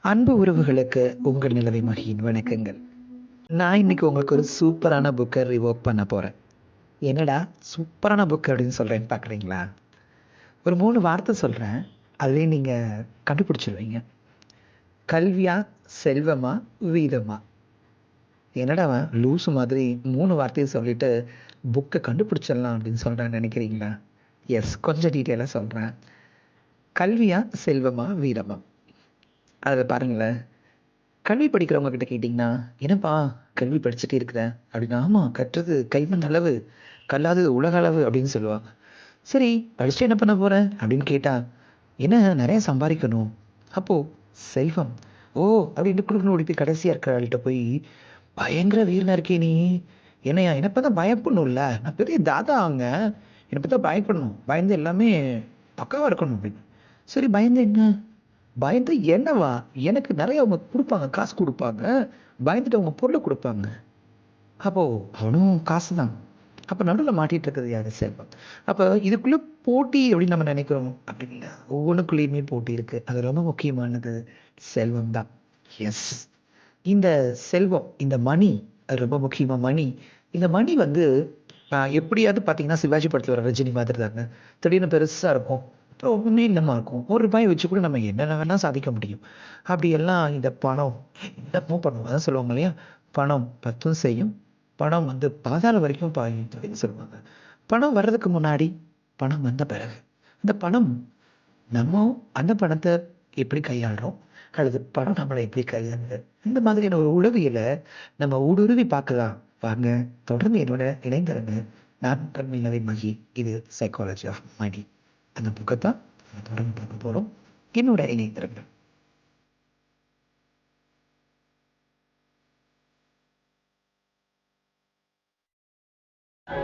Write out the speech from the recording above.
அன்பு உறவுகளுக்கு உங்கள் நிலவை மகியின் வணக்கங்கள். நான் இன்னைக்கு உங்களுக்கு ஒரு சூப்பரான புக்கை ரிவோக் பண்ண போறேன். என்னடா சூப்பரான புக் அப்படின்னு சொல்றேன்னு பார்க்குறீங்களா? ஒரு 3 வார்த்தை சொல்றேன். அதுலயே நீங்க கண்டுபிடிச்சிருவீங்க. கல்வியா, செல்வமா, வீரமா? என்னடா அவன் லூசு மாதிரி 3 வார்த்தைய சொல்லிட்டு புக்க கண்டுபிடிச்சிடலாம் அப்படின்னு சொல்றான்னு நினைக்கிறீங்களா? எஸ், கொஞ்சம் டீட்டெயிலா சொல்றேன். கல்வியா, செல்வமா, வீரமா? அதுல பாருங்களேன். கல்வி படிக்கிறவங்க கிட்ட கேட்டிங்கன்னா, "என்னப்பா கல்வி படிச்சுட்டே இருக்கிற?" அப்படின்னா, "ஆமா, கற்றது கைமண் அளவு, கல்லாதது உலக அளவு" அப்படின்னு சொல்லுவாங்க. "சரி, படிச்சுட்டு என்ன பண்ண போற?" அப்படின்னு கேட்டா, "என்ன நெறைய சம்பாரிக்கணும்." அப்போ செல்வம். "ஓ!" அப்படின்ட்டு குடுகுடுன்னு ஓடி போய் கடைசியா இருக்கிற ஆள்ட்ட போய், "பயங்கர வீரனா இருக்கே நீ. என்னையா என்ன பார்த்தா பயப்படணும்ல. நான் பெரிய தாதாங்க. என்ன பார்த்தா பயப்படணும். பயந்து எல்லாமே பக்காவா இருக்கணும்." அப்படின்னு. "சரி பயந்து என்ன?" பயந்து என்னவா? எனக்கு நெறைய அவங்க குடுப்பாங்க. காசு குடுப்பாங்க. பயந்துட்டு அவங்க பொருள குடுப்பாங்க. அப்போ அவனும் காசு தான். அப்ப நடுவுல மாட்டிட்டு இருக்கிறது யாரு? செல்வம். அப்ப இதுக்குள்ள போட்டி அப்படின்னு நம்ம நெனைக்கிறோம். அப்படி இல்ல. ஒவ்வொன்னுக்குள்ளயுமே போட்டி இருக்கு. அது ரொம்ப முக்கியமானது செல்வம் தான். எஸ். இந்த செல்வம், இந்த மணி அது ரொம்ப முக்கியமா மணி. இந்த மணி வந்து எப்படியாவது பார்த்தீங்கன்னா, சிவாஜி படத்துல வர ரஜினி மாதிரி தாங்க. திடீர்னு பெருசா இருக்கும். அப்புறம் ஒண்ணுமே இல்லாம இருக்கும். ரூ. 1 வச்சு கூட நம்ம என்னென்ன வேணா சாதிக்க முடியும். அப்படியெல்லாம் இந்த பணம் என்னமோ பண்ணும். அதான் சொல்லுவாங்க இல்லையா? "பணம் பத்தும் செய்யும். பணம் வந்து பாதாளம் வரைக்கும் பாயும்" அப்படின்னு சொல்லுவாங்க. பணம் வர்றதுக்கு முன்னாடி, பணம் வந்த பிறகு. இந்த பணம் நம்ம அந்த பணத்த எப்படி கையாளுறோம்? அல்லது பணம் நம்மள எப்படி கையாளுது? இந்த மாதிரியான ஒரு உளவியல நம்ம ஊடுருவி பார்க்கலாம். வாங்க, தொடர்ந்து என்னோட இணைந்திருங்க. நான் உங்கள் நிலவை மகி. இது சைக்காலஜி ஆஃப் மணி. அந்த புக்க தான் தொடர்ந்து பார்க்க போறோம். என்னோட இணைந்திருங்க.